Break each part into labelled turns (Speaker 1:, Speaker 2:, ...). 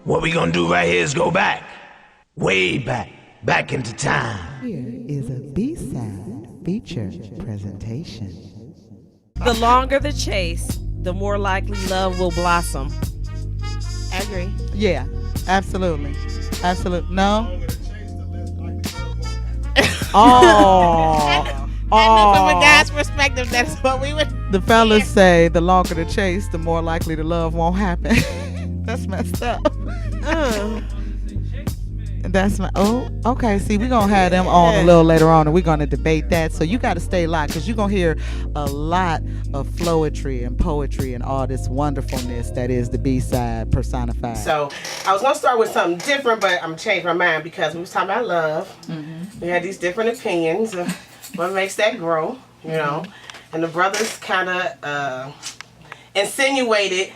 Speaker 1: What we gonna do right here is go back, way back, back into time.
Speaker 2: Here is a B-side feature presentation.
Speaker 3: The longer the chase, the more likely love will blossom. I agree.
Speaker 2: Yeah, absolutely. Absolutely. No? Oh.
Speaker 3: I know from a guy's perspective, that's what we would.
Speaker 2: The fellas say the longer the chase, the more likely the love won't happen. That's messed up. That's my. Oh, okay. See, we're going to have them on a little later on, and we're going to debate that. So you got to stay locked, because you're going to hear a lot of flowetry and poetry and all this wonderfulness that is the B-side personified.
Speaker 4: So I was going to start with something different, but I'm going to change my mind, because we was talking about love. Mm-hmm. We had these different opinions of what makes that grow, you know. And the brothers kind of insinuated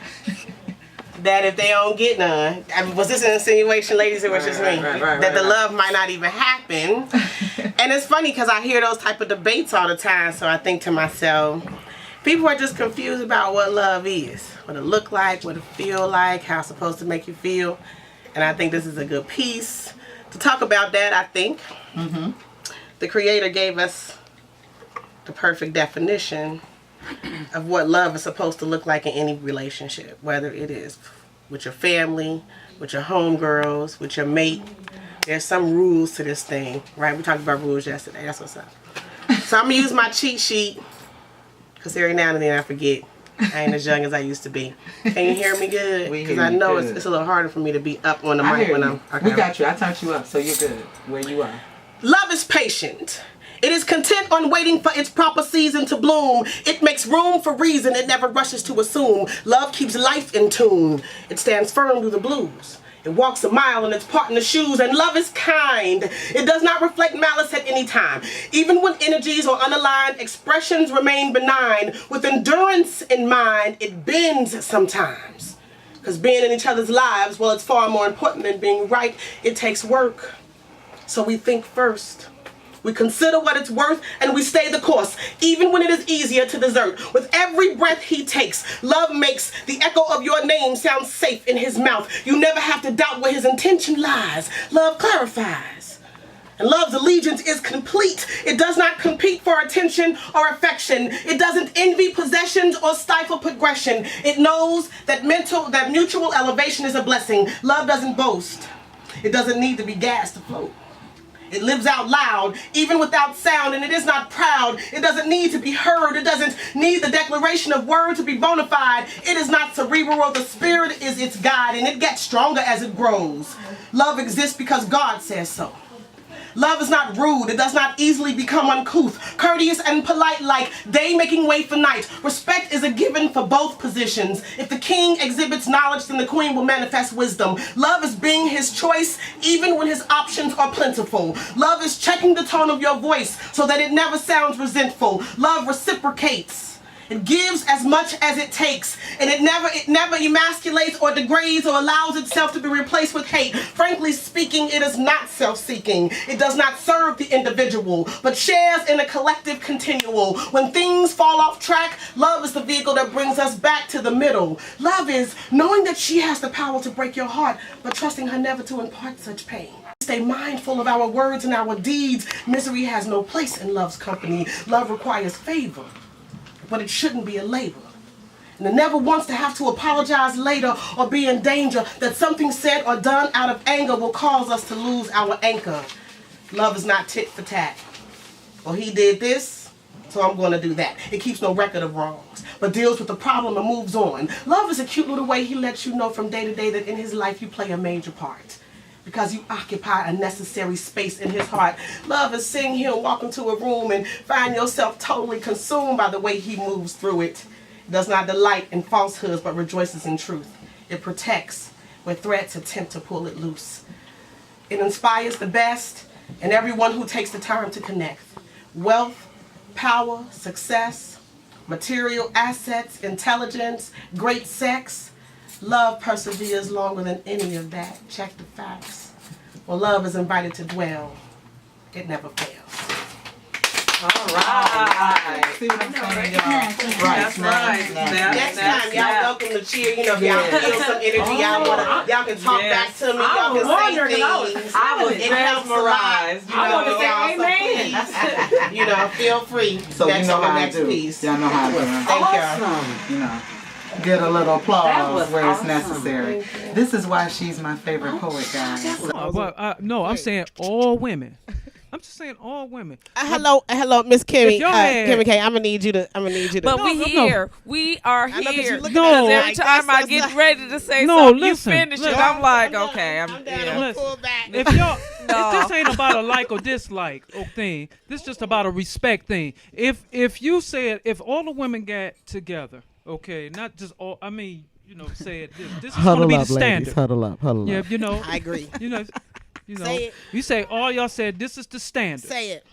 Speaker 4: that if they don't get none, was this an insinuation, ladies, or was just me? That the love might not even happen. And it's funny because I hear those type of debates all the time, so I think to myself, people are just confused about what love is, what it look like, what it feel like, how it's supposed to make you feel. And I think this is a good piece to talk about that. I think the Creator gave us the perfect definition of what love is supposed to look like in any relationship, whether it is with your family, with your homegirls, with your mate. There's some rules to this thing, right? We talked about rules yesterday. That's what's up. So I'm going to use my cheat sheet, because every now and then I forget. I ain't as young as I used to be. Can you hear me good? Because I know it's a little harder for me to be up on the mic when I'm...
Speaker 2: Okay. We got you. I turned you up, so you're good where you are.
Speaker 4: Love is patient. It is content on waiting for its proper season to bloom. It makes room for reason. It never rushes to assume. Love keeps life in tune. It stands firm through the blues. It walks a mile in its partner's shoes. And love is kind. It does not reflect malice at any time. Even when energies are unaligned, expressions remain benign. With endurance in mind, it bends sometimes. Because being in each other's lives, well, it's far more important than being right. It takes work. So we think first. We consider what it's worth, and we stay the course, even when it is easier to desert. With every breath he takes, love makes the echo of your name sound safe in his mouth. You never have to doubt where his intention lies. Love clarifies. And love's allegiance is complete. It does not compete for attention or affection. It doesn't envy possessions or stifle progression. It knows that mutual elevation is a blessing. Love doesn't boast. It doesn't need to be gassed to float. It lives out loud, even without sound, and it is not proud. It doesn't need to be heard. It doesn't need the declaration of word to be bona fide. It is not cerebral. The spirit is its guide, and it gets stronger as it grows. Love exists because God says so. Love is not rude. It does not easily become uncouth, courteous and polite like day making way for night. Respect is a given for both positions. If the king exhibits knowledge, then the queen will manifest wisdom. Love is being his choice even when his options are plentiful. Love is checking the tone of your voice so that it never sounds resentful. Love reciprocates. It gives as much as it takes, and it never emasculates or degrades or allows itself to be replaced with hate. Frankly speaking, it is not self-seeking. It does not serve the individual, but shares in a collective continual. When things fall off track, love is the vehicle that brings us back to the middle. Love is knowing that she has the power to break your heart, but trusting her never to impart such pain. Stay mindful of our words and our deeds. Misery has no place in love's company. Love requires favor, but it shouldn't be a labor. And it never wants to have to apologize later or be in danger that something said or done out of anger will cause us to lose our anchor. Love is not tit for tat. Well, he did this, so I'm going to do that. It keeps no record of wrongs, but deals with the problem and moves on. Love is a cute little way he lets you know from day to day that in his life you play a major part, because you occupy a necessary space in his heart. Love is seeing him walk into a room and find yourself totally consumed by the way he moves through it. It does not delight in falsehoods, but rejoices in truth. It protects where threats attempt to pull it loose. It inspires the best in everyone who takes the time to connect. Wealth, power, success, material assets, intelligence, great sex. Love perseveres longer than any of that. Check the facts. Well, love is invited to dwell. It never fails.
Speaker 3: All right.
Speaker 2: See what I'm saying, y'all?
Speaker 3: That's right.
Speaker 4: Next time, y'all welcome to cheer. You know, if y'all feel some energy, y'all can talk back to me. Y'all can say things.
Speaker 3: I was
Speaker 4: It helps a lot.
Speaker 3: mesmerized. I want to say amen.
Speaker 4: You know, feel free.
Speaker 2: So you know how I do.
Speaker 4: Piece.
Speaker 2: Y'all know how I do.
Speaker 4: Thank y'all.
Speaker 2: You know, get a little
Speaker 3: That
Speaker 2: applause
Speaker 3: was
Speaker 2: where it's
Speaker 3: awesome.
Speaker 2: necessary. This is why she's my favorite poet, guys.
Speaker 5: No, I'm saying all women. I'm just saying all women.
Speaker 4: Hello, Miss Kimmy.
Speaker 5: If y'all had-
Speaker 4: Kimmy K, I'm gonna need you to.
Speaker 3: But
Speaker 5: No,
Speaker 3: we
Speaker 5: no,
Speaker 3: here. We are
Speaker 4: I know, 'cause you
Speaker 3: here.
Speaker 4: looking
Speaker 5: No.
Speaker 4: at us
Speaker 3: Every
Speaker 4: like,
Speaker 3: time I
Speaker 4: that's
Speaker 3: get
Speaker 4: not-
Speaker 3: ready to say
Speaker 5: No,
Speaker 3: something,
Speaker 5: listen,
Speaker 3: you finish it.
Speaker 5: listen.
Speaker 3: I'm like, okay, I'm
Speaker 4: down.
Speaker 3: yeah.
Speaker 5: Listen.
Speaker 4: Pull back.
Speaker 5: If y'all,
Speaker 3: No.
Speaker 5: if this ain't about a like or dislike thing, this just about a respect thing. If you said if all the women got together, okay, not just all. I mean, said this is going to
Speaker 2: Huddle
Speaker 5: be
Speaker 2: up,
Speaker 5: the standard.
Speaker 2: ladies. Huddle up. Huddle
Speaker 5: Yeah,
Speaker 2: up.
Speaker 4: I agree. Say it.
Speaker 5: You say all y'all said this is the standard.
Speaker 4: Say it.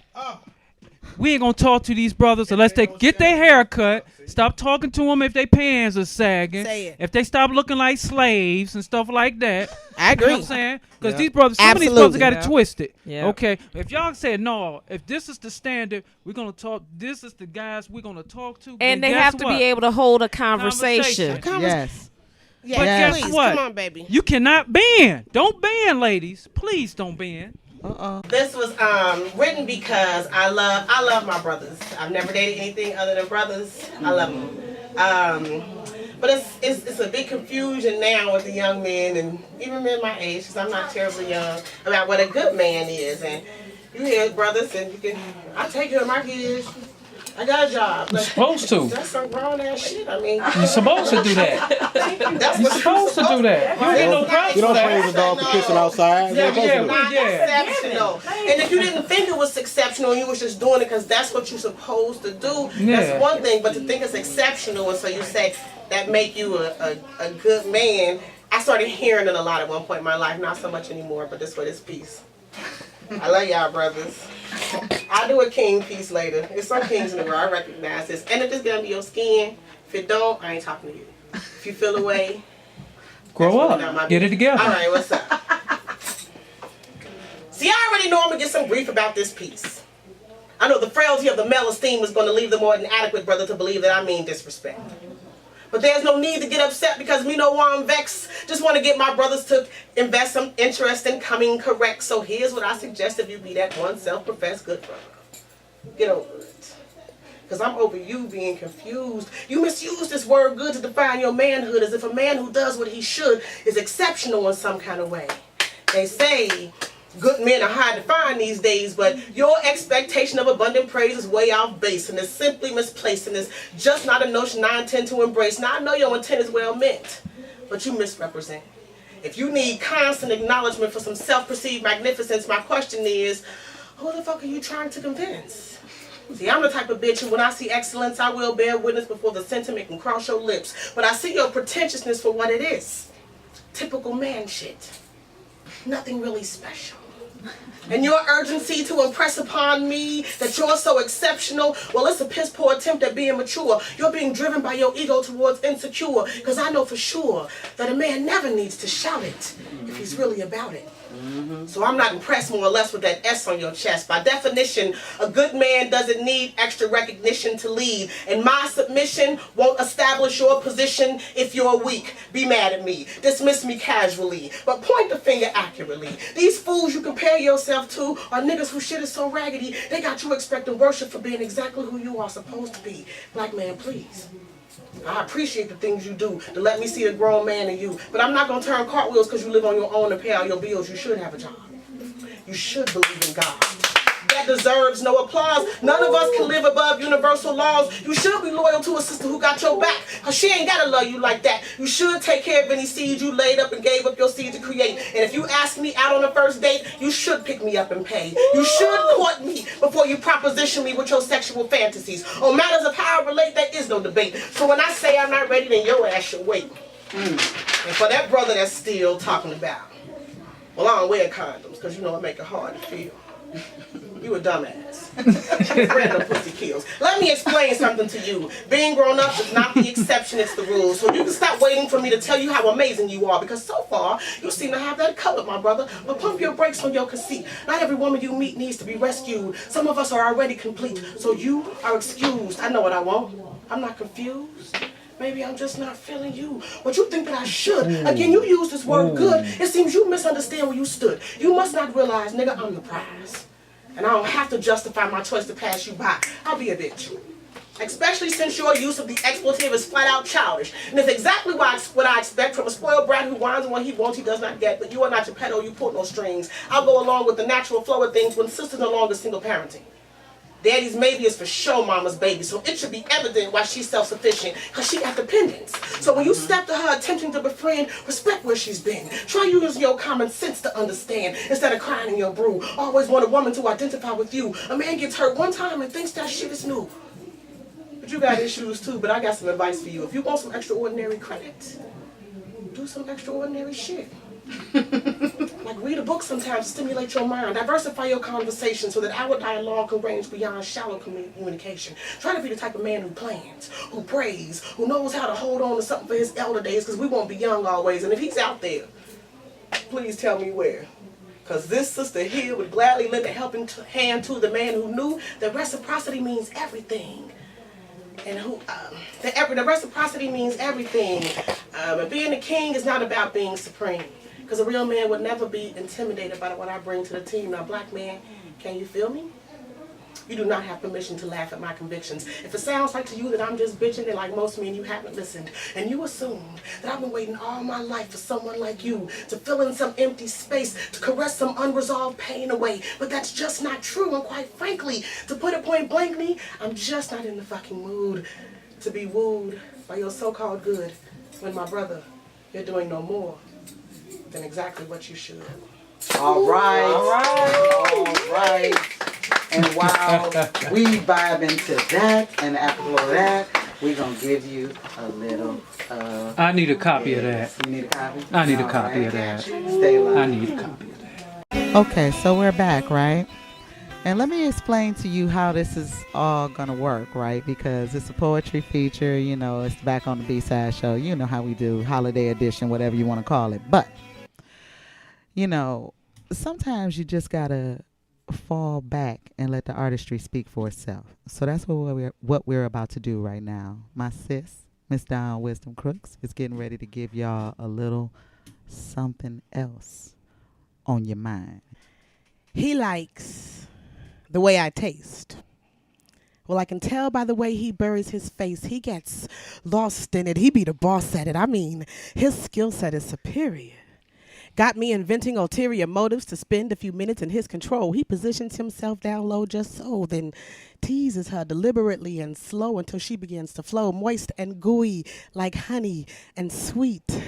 Speaker 5: We ain't gonna talk to these brothers unless they get their hair cut. Stop talking to them if their pants are sagging.
Speaker 4: Say it.
Speaker 5: If they stop looking like slaves and stuff like that.
Speaker 4: I
Speaker 5: You know
Speaker 4: agree.
Speaker 5: what I'm saying? Because these brothers, some of these
Speaker 4: Absolutely.
Speaker 5: brothers got it twisted.
Speaker 3: Yeah.
Speaker 5: Okay. If y'all said no, if this is the standard, we're gonna talk. This is the guys we're gonna talk to.
Speaker 3: And
Speaker 5: then
Speaker 3: they
Speaker 5: guess
Speaker 3: have to
Speaker 5: what?
Speaker 3: be able to hold a conversation.
Speaker 2: Yes.
Speaker 4: Yeah,
Speaker 5: But guess
Speaker 4: please,
Speaker 5: what?
Speaker 4: Come on, baby.
Speaker 5: You cannot bend. Don't bend, ladies. Please don't bend.
Speaker 4: This was written because I love my brothers. I've never dated anything other than brothers. I love them. But it's a big confusion now with the young men and even men my age, because I'm not terribly young, about what a good man is. And you hear brothers and I take care of my kids. I got a job.
Speaker 5: You're supposed to.
Speaker 4: That's some grown ass shit. I mean,
Speaker 5: You're supposed to do that.
Speaker 4: that's
Speaker 5: You're supposed to do that. You ain't get no props
Speaker 6: You
Speaker 5: for
Speaker 6: don't
Speaker 5: that.
Speaker 6: praise a dog for kissing outside.
Speaker 5: Yeah,
Speaker 6: You're supposed to do
Speaker 5: yeah,
Speaker 6: it.
Speaker 4: Exceptional. And if you didn't think it was exceptional and you was just doing it because that's what you're supposed to do,
Speaker 5: Yeah.
Speaker 4: that's one thing. But to think it's exceptional and so you say that make you a good man, I started hearing it a lot at one point in my life. Not so much anymore, but this for this piece. I love y'all, brothers. I'll do a king piece later. There's some kings in the world, I recognize this. And if it's gonna be your skin, if it don't, I ain't talking to you. If you feel away,
Speaker 5: Grow
Speaker 4: that's not my
Speaker 5: up. Get it
Speaker 4: business.
Speaker 5: together.
Speaker 4: All right, what's up? See, I already know I'm gonna get some grief about this piece. I know the frailty of the male esteem is gonna leave the more than adequate brother to believe that I mean disrespect. But there's no need to get upset because me know why I'm vexed. Just want to get my brothers to invest some interest in coming correct. So here's what I suggest if you be that one self-professed good brother. Get over it. Because I'm over you being confused. You misuse this word good to define your manhood as if a man who does what he should is exceptional in some kind of way. They say good men are hard to find these days, but your expectation of abundant praise is way off base and is simply misplaced and is just not a notion I intend to embrace. Now I know your intent is well meant, but you misrepresent. If you need constant acknowledgement for some self-perceived magnificence, my question is, who the fuck are you trying to convince? See, I'm the type of bitch who when I see excellence, I will bear witness before the sentiment can cross your lips. But I see your pretentiousness for what it is. Typical man shit. Nothing really special. And your urgency to impress upon me that you're so exceptional, well, it's a piss poor attempt at being mature. You're being driven by your ego towards insecure, because I know for sure that a man never needs to shout it if he's really about it. So I'm not impressed more or less with that S on your chest. By definition, a good man doesn't need extra recognition to lead. And my submission won't establish your position if you're weak. Be mad at me. Dismiss me casually. But point the finger accurately. These fools you compare yourself to are niggas whose shit is so raggedy, they got you expecting worship for being exactly who you are supposed to be. Black man, please. I appreciate the things you do to let me see a grown man in you. But I'm not going to turn cartwheels because you live on your own and pay all your bills. You should have a job. You should believe in God. That deserves no applause. None of us can live above universal laws. You should be loyal to a sister who got your back, because she ain't got to love you like that. You should take care of any seed you laid up and gave up your seed to create. And if you ask me out on a first date, you should pick me up and pay. You should court me before you proposition me with your sexual fantasies. On matters of how I relate, there is no debate. So when I say I'm not ready, then your ass should wait. And for that brother that's still talking about, well, I don't wear condoms because, you know, it make it hard to feel. You a dumbass. Random pussy kills. Let me explain something to you. Being grown up is not the exception, it's the rule. So you can stop waiting for me to tell you how amazing you are, because so far, you seem to have that covered, my brother. But pump your brakes on your conceit. Not every woman you meet needs to be rescued. Some of us are already complete, so you are excused. I know what I want. I'm not confused. Maybe I'm just not feeling you. But you think that I should. Again, you use this word good. It seems you misunderstand where you stood. You must not realize, nigga, I'm the prize. And I don't have to justify my choice to pass you by. I'll be a bitch. Especially since your use of the expletive is flat out childish. And it's exactly what I expect from a spoiled brat who whines and what he wants he does not get. But you are not your pedo, you pull no strings. I'll go along with the natural flow of things when sister's no longer single parenting. Daddy's maybe is for sure mama's baby, so it should be evident why she's self-sufficient, because she got dependents. So when you step to her attempting to befriend, respect where she's been. Try using your common sense to understand, instead of crying in your brew. Always want a woman to identify with you. A man gets hurt one time and thinks that shit is new. But you got issues too, but I got some advice for you. If you want some extraordinary credit, do some extraordinary shit. Like read a book sometimes to stimulate your mind. Diversify your conversation so that our dialogue can range beyond shallow communication. Try to be the type of man who plans, who prays, who knows how to hold on to something for his elder days, because we won't be young always. And if he's out there, please tell me where. Because this sister here would gladly lend a helping hand to the man who knew that reciprocity means everything. And the reciprocity means everything. And being a king is not about being supreme. Because a real man would never be intimidated by what I bring to the team. Now, black man, can you feel me? You do not have permission to laugh at my convictions. If it sounds like to you that I'm just bitching, then like most men, you haven't listened. And you assumed that I've been waiting all my life for someone like you to fill in some empty space, to caress some unresolved pain away. But that's just not true. And quite frankly, to put it point blankly, I'm just not in the fucking mood to be wooed by your so-called good when, my brother, you're doing no more than exactly what you should.
Speaker 2: All right. And while we vibe into that, and after all that, we're going to give you a little...
Speaker 5: I need a copy of that.
Speaker 2: You need a copy?
Speaker 5: I need a copy of that.
Speaker 2: Stay live.
Speaker 5: I need a copy of that.
Speaker 2: Okay, so we're back, right? And let me explain to you how this is all going to work, right? Because it's a poetry feature, you know, it's back on the B Cyde show. You know how we do, holiday edition, whatever you want to call it. But, you know, sometimes you just got to fall back and let the artistry speak for itself. So that's what we're about to do right now. My sis, Miss Dawn Wisdom Crooks, is getting ready to give y'all a little something else on your mind.
Speaker 6: He likes the way I taste. Well, I can tell by the way he buries his face. He gets lost in it. He be the boss at it. I mean, his skill set is superior. Got me inventing ulterior motives to spend a few minutes in his control. He positions himself down low just so, then teases her deliberately and slow until she begins to flow, moist and gooey like honey and sweet.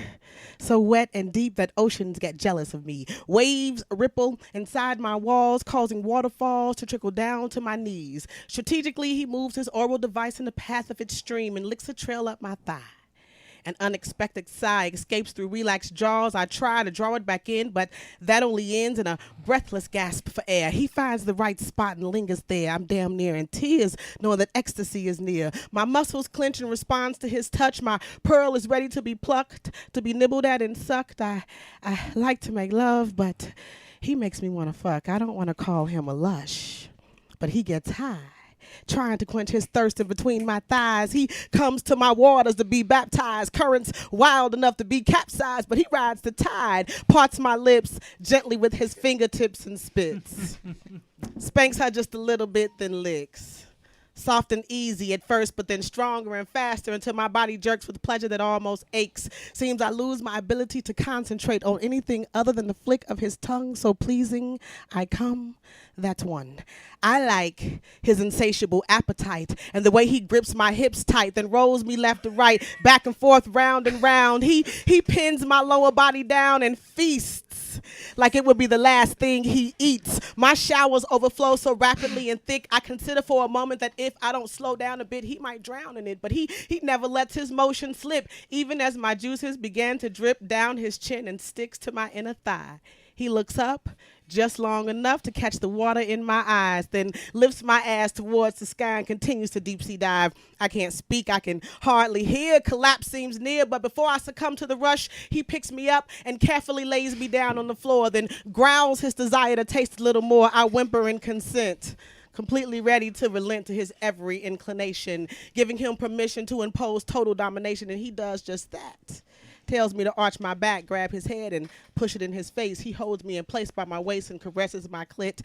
Speaker 6: So wet and deep that oceans get jealous of me. Waves ripple inside my walls, causing waterfalls to trickle down to my knees. Strategically, he moves his oral device in the path of its stream and licks a trail up my thigh. An unexpected sigh escapes through relaxed jaws. I try to draw it back in, but that only ends in a breathless gasp for air. He finds the right spot and lingers there. I'm damn near in tears, knowing that ecstasy is near. My muscles clench in response to his touch. My pearl is ready to be plucked, to be nibbled at and sucked. I like to make love, but he makes me want to fuck. I don't want to call him a lush, but he gets high, trying to quench his thirst in between my thighs. He comes to my waters to be baptized, currents wild enough to be capsized, but he rides the tide, parts my lips gently with his fingertips and spits. Spanks her just a little bit, then licks. Soft and easy at first, but then stronger and faster until my body jerks with pleasure that almost aches. Seems I lose my ability to concentrate on anything other than the flick of his tongue. So pleasing, I come. That's one. I like his insatiable appetite and the way he grips my hips tight, then rolls me left to right, back and forth, round and round. He pins my lower body down and feasts like it would be the last thing he eats. My showers overflow so rapidly and thick, I consider for a moment that if I don't slow down a bit, he might drown in it. But he never lets his motion slip, even as my juices began to drip down his chin and sticks to my inner thigh. He looks up, just long enough to catch the water in my eyes, then lifts my ass towards the sky and continues to deep sea dive. I can't speak, I can hardly hear. Collapse seems near, but before I succumb to the rush, he picks me up and carefully lays me down on the floor, then growls his desire to taste a little more. I whimper in consent, completely ready to relent to his every inclination, giving him permission to impose total domination, and he does just that. Tells me to arch my back, grab his head, and push it in his face. He holds me in place by my waist and caresses my clit,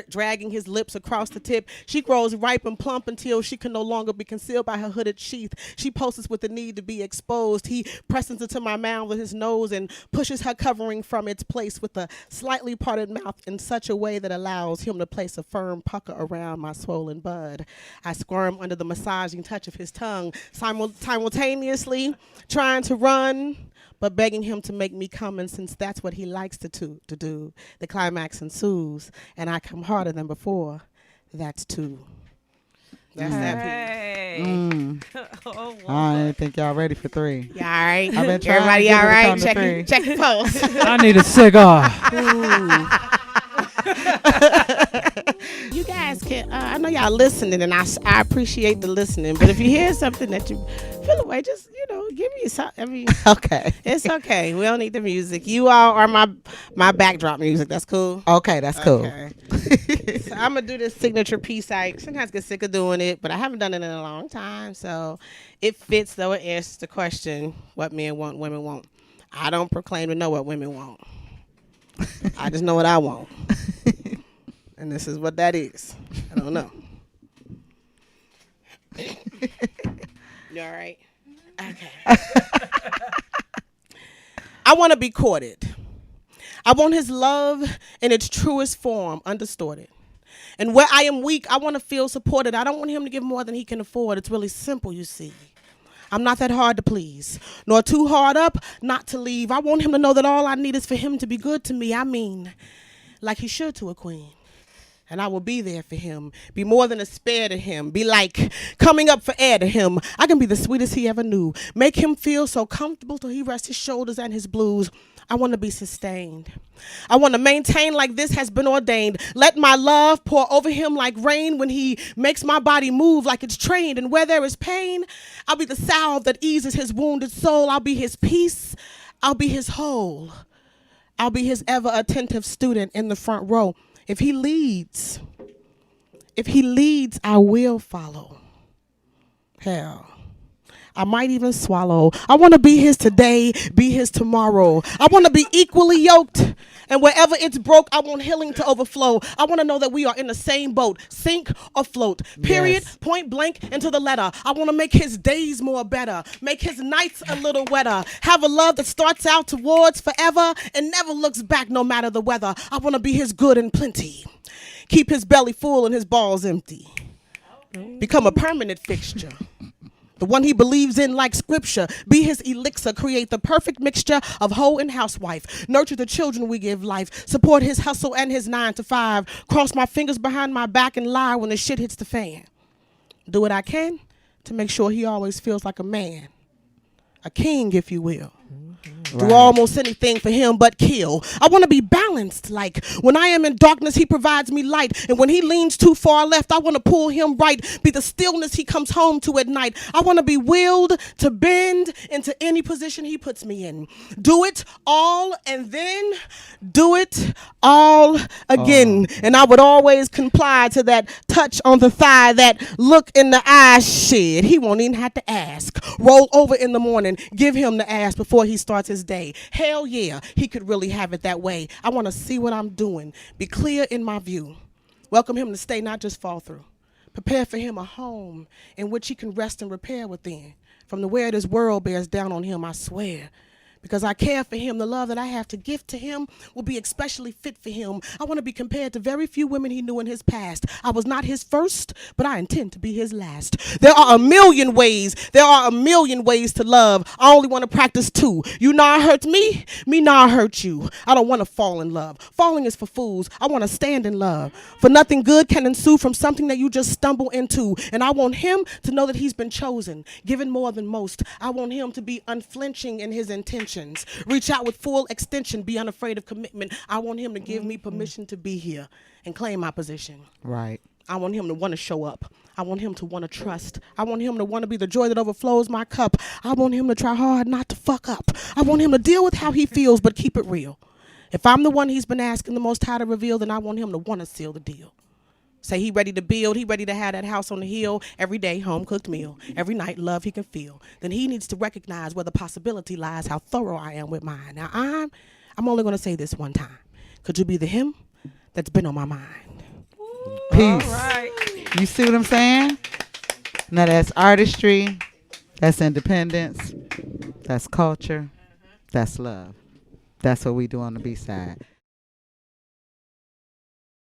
Speaker 6: dragging his lips across the tip. She grows ripe and plump until she can no longer be concealed by her hooded sheath. She pulses with the need to be exposed. He presses into my mouth with his nose and pushes her covering from its place with a slightly parted mouth in such a way that allows him to place a firm pucker around my swollen bud. I squirm under the massaging touch of his tongue, simultaneously trying to run, but begging him to make me come, and since that's what he likes to do, the climax ensues, and I come harder than before. That's two. That's that piece.
Speaker 3: Oh,
Speaker 2: I didn't think y'all ready for 3.
Speaker 6: You all right?
Speaker 2: I've been trying
Speaker 6: Everybody
Speaker 2: to get
Speaker 6: all
Speaker 2: it to
Speaker 6: right?
Speaker 2: come to 3.
Speaker 6: Check your pulse.
Speaker 5: I need a cigar.
Speaker 6: You guys can, I know y'all listening, and I appreciate the listening, but if you hear something that you feel away, just, give me something.
Speaker 2: Okay.
Speaker 6: It's okay. We don't need the music. You all are my backdrop music. That's cool.
Speaker 2: Okay, that's cool.
Speaker 6: Okay. So I'm going to do this signature piece. I sometimes get sick of doing it, but I haven't done it in a long time, so it fits, though. It answers the question, what men want, women want. I don't proclaim to know what women want. I just know what I want. And this is what that is. I don't know. You all right? Okay. I want to be courted. I want his love in its truest form, undistorted. And where I am weak, I want to feel supported. I don't want him to give more than he can afford. It's really simple, you see. I'm not that hard to please, nor too hard up not to leave. I want him to know that all I need is for him to be good to me. I mean, like he should to a queen. And I will be there for him, be more than a spare to him, be like coming up for air to him. I can be the sweetest he ever knew, make him feel so comfortable till he rests his shoulders and his blues. I want to be sustained. I want to maintain like this has been ordained. Let my love pour over him like rain when he makes my body move like it's trained. And where there is pain, I'll be the salve that eases his wounded soul. I'll be his peace. I'll be his whole. I'll be his ever attentive student in the front row. If he leads, I will follow. Hell, I might even swallow. I want to be his today, be his tomorrow. I want to be equally yoked. And wherever it's broke, I want healing to overflow. I want to know that we are in the same boat, sink or float. Period, yes. Point blank into the letter. I want to make his days more better, make his nights a little wetter. Have a love that starts out towards forever and never looks back no matter the weather. I want to be his good and plenty. Keep his belly full and his balls empty. Become a permanent fixture. The one he believes in like scripture. Be his elixir. Create the perfect mixture of hoe and housewife. Nurture the children we give life. Support his hustle and his 9 to 5. Cross my fingers behind my back and lie when the shit hits the fan. Do what I can to make sure he always feels like a man. A king, if you will. Do almost anything for him but kill. I want to be balanced. Like when I am in darkness, he provides me light. And when he leans too far left, I want to pull him right. Be the stillness he comes home to at night. I want to be willed to bend into any position he puts me in. Do it all and then do it all again. And I would always comply to that touch on the thigh, that look in the eye. Shit, he won't even have to ask. Roll over in the morning. Give him the ass before he starts his day. Hell yeah, he could really have it that way. I want to see what I'm doing. Be clear in my view. Welcome him to stay, not just fall through. Prepare for him a home in which he can rest and repair within. From the where this world bears down on him, I swear. Because I care for him, the love that I have to give to him will be especially fit for him. I want to be compared to very few women he knew in his past. I was not his first, but I intend to be his last. There are a million ways to love. I only want to practice 2. You not hurt me not hurt you. I don't want to fall in love. Falling is for fools. I want to stand in love. For nothing good can ensue from something that you just stumble into. And I want him to know that he's been chosen, given more than most. I want him to be unflinching in his intention. intentions. Reach out with full extension, be unafraid of commitment. I want him to give me permission to be here and claim my position.
Speaker 2: Right.
Speaker 6: I want him to want to show up. I want him to want to trust. I want him to want to be the joy that overflows my cup. I want him to try hard not to fuck up. I want him to deal with how he feels, but keep it real. If I'm the one he's been asking the Most High to reveal, then I want him to want to seal the deal. Say he ready to build, he ready to have that house on the hill, every day home cooked meal, every night love he can feel. Then he needs to recognize where the possibility lies, how thorough I am with mine. Now I'm only going to say this one time. Could you be the him that's been on my mind?
Speaker 2: Peace.
Speaker 3: All right.
Speaker 2: You see what I'm saying? Now that's artistry, that's independence, that's culture, that's love. That's what we do on the B side.